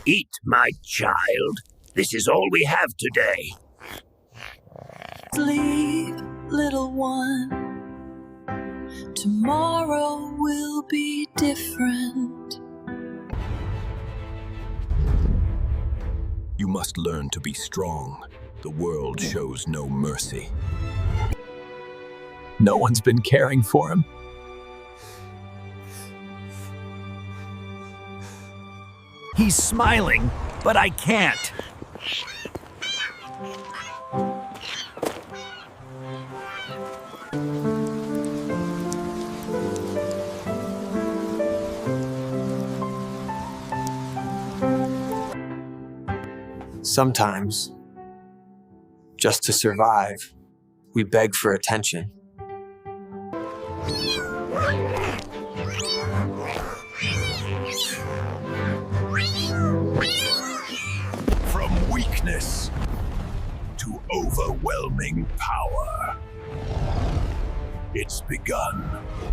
Eat, my child. This is all we have today. Sleep, little one. Tomorrow will be different. You must learn to be strong. The world shows no mercy. No one's been caring for him. He's smiling, but I can't. Sometimes, just to survive, we beg for attention. From weakness to overwhelming power. It's begun.